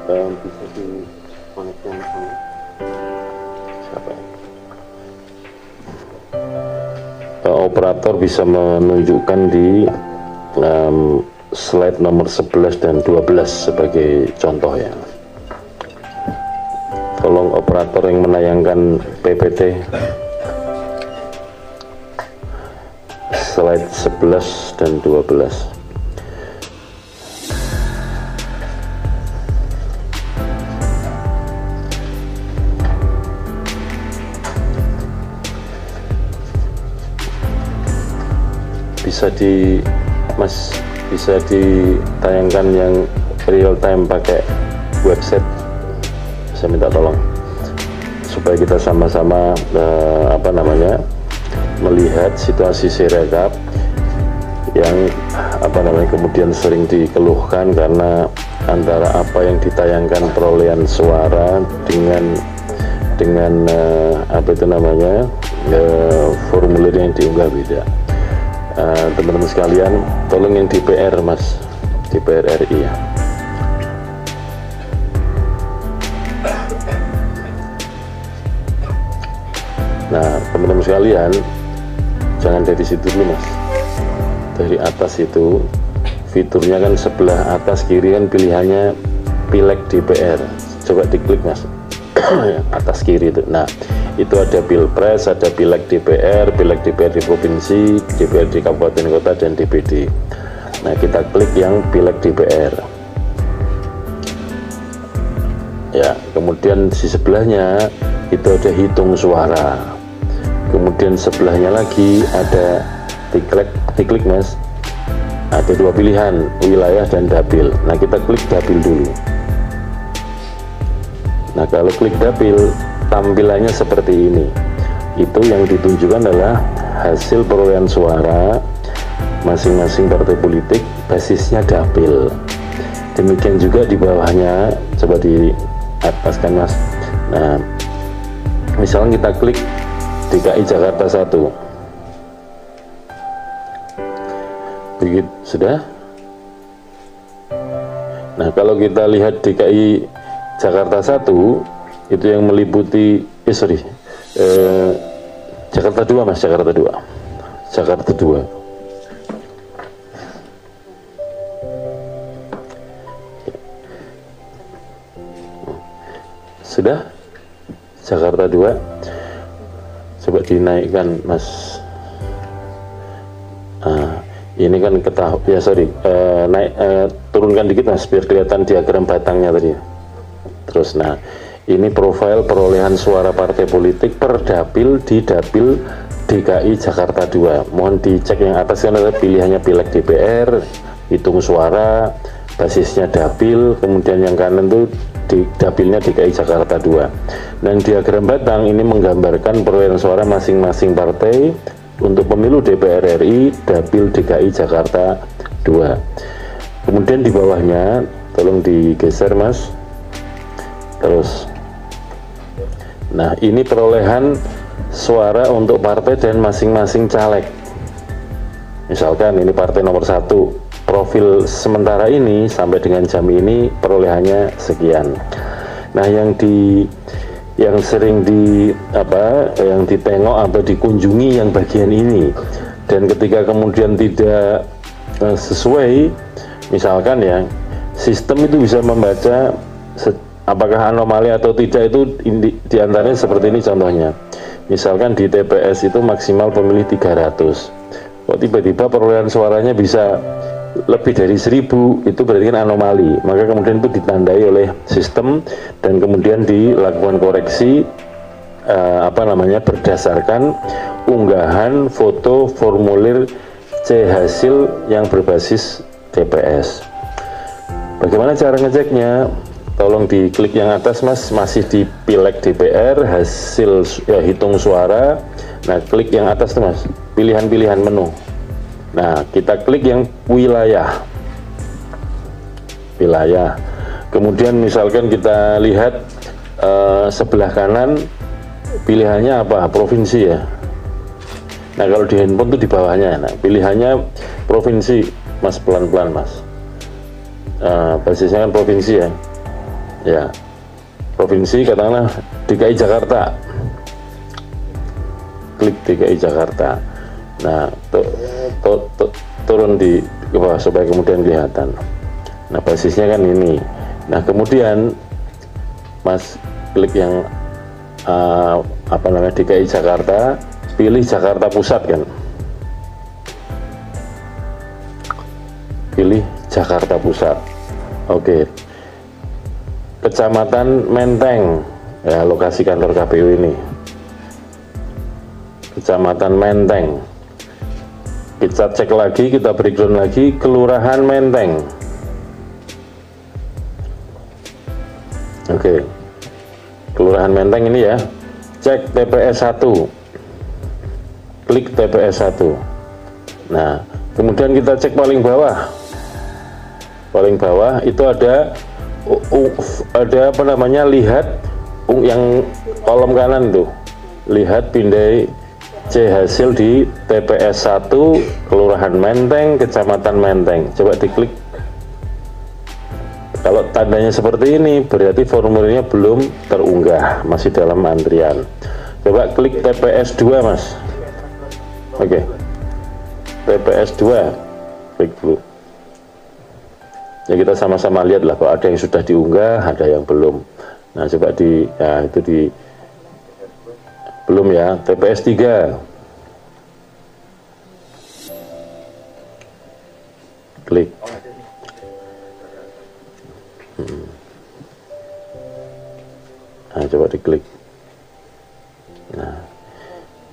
bisa dikonekkan sama siapa ya? Operator bisa menunjukkan di slide nomor 11 dan 12 sebagai contoh ya. Tolong operator yang menayangkan PPT slide 11 dan 12. Bisa ditayangkan yang real time pakai website. Saya minta tolong supaya kita sama-sama melihat situasi Sirekap yang kemudian sering dikeluhkan karena antara apa yang ditayangkan perolehan suara dengan formulir yang diunggah beda. Teman-teman sekalian, tolong yang DPR Mas, DPR RI ya. Nah, teman-teman sekalian, jangan dari situ dulu Mas. Dari atas itu, fiturnya kan sebelah atas kiri kan pilihannya pileg DPR. Coba diklik Mas, atas kiri itu. Nah, itu ada pilpres, ada pileg DPR di provinsi, DPR di kabupaten kota, dan DPD. Nah, kita klik yang pileg DPR ya. Kemudian di sebelahnya itu ada hitung suara. Kemudian sebelahnya lagi ada diklik Mas, ada dua pilihan, wilayah dan dapil. Nah, kita klik dapil dulu. Nah, kalau klik dapil, tampilannya seperti ini. Itu yang ditunjukkan adalah hasil perolehan suara masing-masing partai politik, basisnya dapil. Demikian juga di bawahnya, coba di atas kan Mas. Nah, misalnya kita klik DKI Jakarta 1. Begitu sudah. Nah, kalau kita lihat DKI Jakarta 1 itu yang meliputi Jakarta 2 Mas, Jakarta 2 sudah. Jakarta 2 coba dinaikkan Mas. Ini kan ketahui ya, turunkan dikit Mas biar kelihatan diagram batangnya tadi. Terus nah, ini profil perolehan suara partai politik per dapil di dapil DKI Jakarta 2. Mohon dicek yang atas kan ada pilihannya pileg DPR, hitung suara, basisnya dapil, kemudian yang kanan tuh di dapilnya DKI Jakarta 2. Dan diagram batang ini menggambarkan perolehan suara masing-masing partai untuk pemilu DPR RI dapil DKI Jakarta 2. Kemudian di bawahnya tolong digeser Mas. Terus nah, ini perolehan suara untuk partai dan masing-masing caleg. Misalkan ini partai nomor 1, profil sementara ini sampai dengan jam ini perolehannya sekian. Nah, yang sering yang ditengok atau dikunjungi yang bagian ini, dan ketika kemudian tidak sesuai, misalkan ya, sistem itu bisa membaca apakah anomali atau tidak. Itu diantaranya seperti ini contohnya. Misalkan di TPS itu maksimal pemilih 300, kok tiba-tiba perolehan suaranya bisa lebih dari 1000, itu berarti kan anomali. Maka kemudian itu ditandai oleh sistem dan kemudian dilakukan koreksi berdasarkan unggahan foto formulir C hasil yang berbasis TPS. Bagaimana cara ngeceknya? Tolong diklik yang atas Mas, masih di pileg DPR, hasil hitung suara. Nah, klik yang atas tuh Mas, pilihan-pilihan menu. Nah, kita klik yang wilayah. Kemudian misalkan kita lihat sebelah kanan pilihannya apa? Provinsi ya. Nah, kalau di handphone tuh di bawahnya. Nah, pilihannya provinsi Mas, pelan-pelan Mas. Basisnya kan provinsi ya. ya, provinsi katakanlah DKI Jakarta, klik DKI Jakarta. Nah, turun di bawah supaya kemudian kelihatan. Nah, basisnya kan ini. Nah, kemudian Mas klik yang apa namanya DKI Jakarta, pilih Jakarta Pusat kan, pilih Jakarta Pusat. Oke, Kecamatan Menteng, ya lokasi kantor KPU ini, Kecamatan Menteng. Kita cek lagi, kita breakdown lagi, Kelurahan Menteng. Oke, Kelurahan Menteng ini ya, cek TPS 1, klik TPS 1. Nah, kemudian kita cek paling bawah itu ada apa namanya, lihat yang kolom kanan tuh, lihat pindai C hasil di TPS 1 Kelurahan Menteng, Kecamatan Menteng. Coba diklik. Kalau tandanya seperti ini berarti formulirnya belum terunggah, masih dalam antrian. Coba klik TPS 2 Mas. Oke, TPS 2 klik dulu. Ya, kita sama-sama lihat lah, kalau ada yang sudah diunggah, ada yang belum. Nah, coba ya itu belum ya, TPS 3. Klik. Nah, coba diklik. Nah,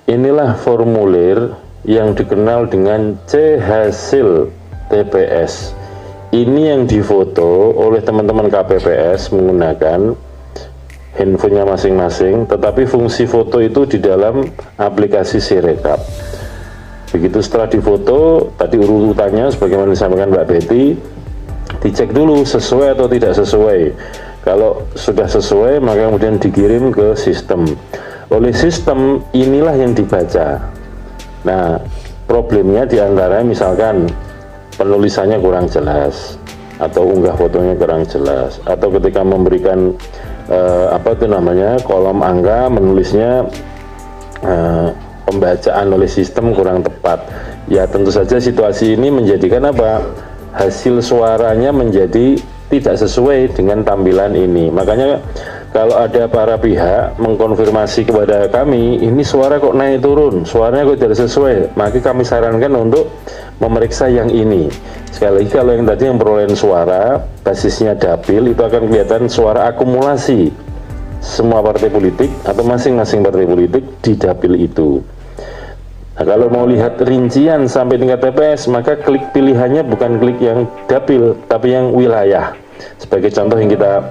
inilah formulir yang dikenal dengan C hasil TPS. Ini yang difoto oleh teman-teman KPPS menggunakan handphonenya masing-masing, tetapi fungsi foto itu di dalam aplikasi Sirekap. Begitu setelah difoto, tadi urutannya sebagaimana disampaikan Mbak Betty, dicek dulu sesuai atau tidak sesuai. Kalau sudah sesuai, maka kemudian dikirim ke sistem. Oleh sistem, inilah yang dibaca. Nah, problemnya diantaranya misalkan penulisannya kurang jelas, atau unggah fotonya kurang jelas, atau ketika memberikan apa itu namanya, kolom angka menulisnya pembacaan oleh sistem kurang tepat. Ya, tentu saja situasi ini menjadikan apa, hasil suaranya menjadi tidak sesuai dengan tampilan ini. Makanya kalau ada para pihak mengkonfirmasi kepada kami, ini suara kok naik turun, suaranya kok tidak sesuai, maka kami sarankan untuk memeriksa yang ini. Sekali lagi, kalau yang tadi yang perolehan suara basisnya dapil, itu akan kelihatan suara akumulasi semua partai politik atau masing-masing partai politik di dapil itu. Nah, kalau mau lihat rincian sampai tingkat TPS, maka klik pilihannya bukan klik yang dapil, tapi yang wilayah. Sebagai contoh yang kita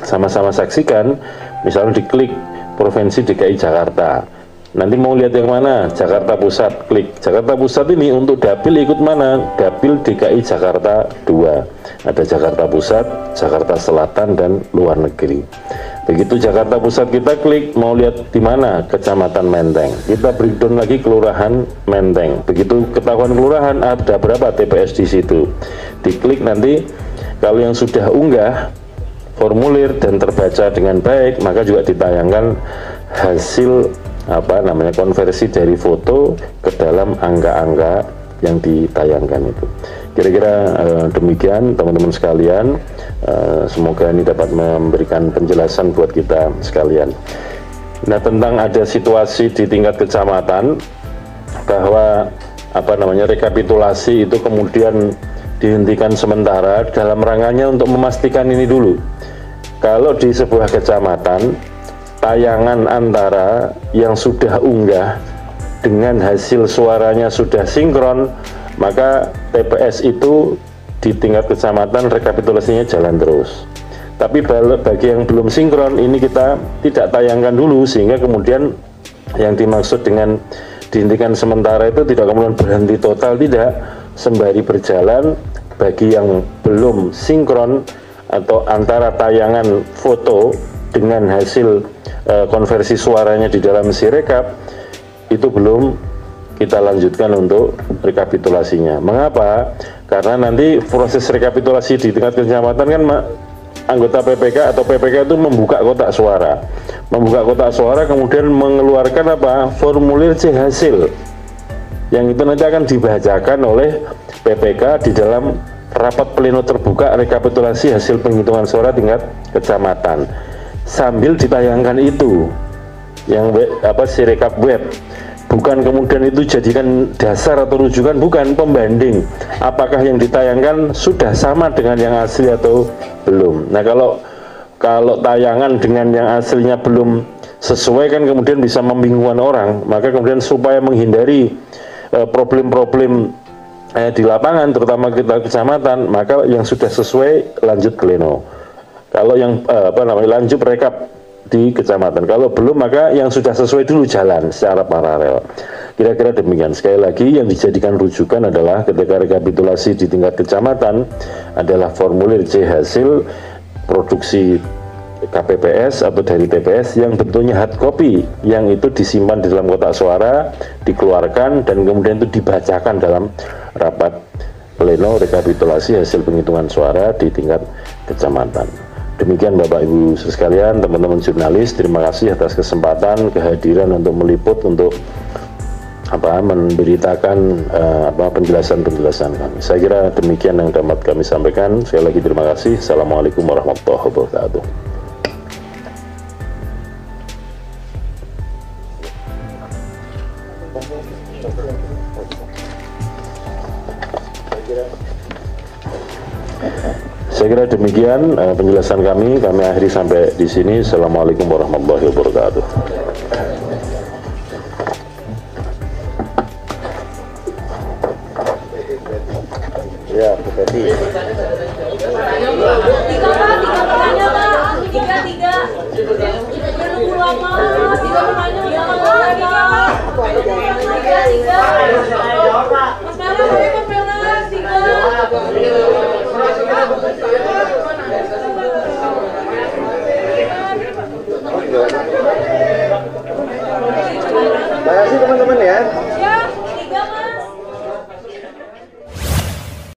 sama-sama saksikan, misalnya diklik Provinsi DKI Jakarta. Nanti mau lihat yang mana? Jakarta Pusat, klik Jakarta Pusat. Ini untuk dapil ikut mana? Dapil DKI Jakarta 2. Ada Jakarta Pusat, Jakarta Selatan, dan luar negeri. Begitu Jakarta Pusat kita klik, mau lihat di mana? Kecamatan Menteng. Kita breakdown lagi Kelurahan Menteng. Begitu ketahuan kelurahan, ada berapa TPS di situ. Diklik nanti, kalau yang sudah unggah formulir dan terbaca dengan baik, maka juga ditayangkan hasil apa namanya, konversi dari foto ke dalam angka-angka yang ditayangkan itu. Kira-kira demikian teman-teman sekalian. Semoga ini dapat memberikan penjelasan buat kita sekalian. Nah, tentang ada situasi di tingkat kecamatan bahwa apa namanya, rekapitulasi itu kemudian dihentikan sementara dalam rangkanya untuk memastikan ini dulu. Kalau di sebuah kecamatan tayangan antara yang sudah unggah dengan hasil suaranya sudah sinkron, maka TPS itu di tingkat kecamatan rekapitulasinya jalan terus. Tapi bagi yang belum sinkron, ini kita tidak tayangkan dulu, sehingga kemudian yang dimaksud dengan dihentikan sementara itu tidak kemudian berhenti total, tidak, sembari berjalan. Bagi yang belum sinkron atau antara tayangan foto dengan hasil konversi suaranya di dalam Sirekap, itu belum kita lanjutkan untuk rekapitulasinya. Mengapa? Karena nanti proses rekapitulasi di tingkat kecamatan kan anggota PPK atau PPK itu membuka kotak suara. Membuka kotak suara kemudian mengeluarkan apa? Formulir C hasil. Yang itu nanti akan dibacakan oleh PPK di dalam rapat pleno terbuka rekapitulasi hasil penghitungan suara tingkat kecamatan. Sambil ditayangkan itu yang Sirekap web. Bukan kemudian itu jadikan dasar atau rujukan, bukan, pembanding apakah yang ditayangkan sudah sama dengan yang asli atau belum. Nah, kalau tayangan dengan yang aslinya belum sesuai kan kemudian bisa membingungkan orang. Maka kemudian supaya menghindari problem-problem di lapangan, terutama kita kecamatan, maka yang sudah sesuai lanjut pleno. Kalau yang lanjut rekap di kecamatan. Kalau belum, maka yang sudah sesuai dulu jalan secara paralel. Kira-kira demikian. Sekali lagi, yang dijadikan rujukan adalah ketika rekapitulasi di tingkat kecamatan adalah formulir C hasil produksi KPPS atau dari TPS yang bentuknya hard copy, yang itu disimpan di dalam kotak suara, dikeluarkan, dan kemudian itu dibacakan dalam rapat pleno rekapitulasi hasil penghitungan suara di tingkat kecamatan. Demikian Bapak Ibu sekalian, teman-teman jurnalis, terima kasih atas kesempatan kehadiran untuk meliput, untuk memberitakan penjelasan-penjelasan kami. Saya kira demikian yang dapat kami sampaikan. Sekali lagi terima kasih. Assalamualaikum warahmatullahi wabarakatuh. Saya kira demikian penjelasan kami akhiri sampai di sini. Assalamualaikum warahmatullahi wabarakatuh. Ya, Bu Teti.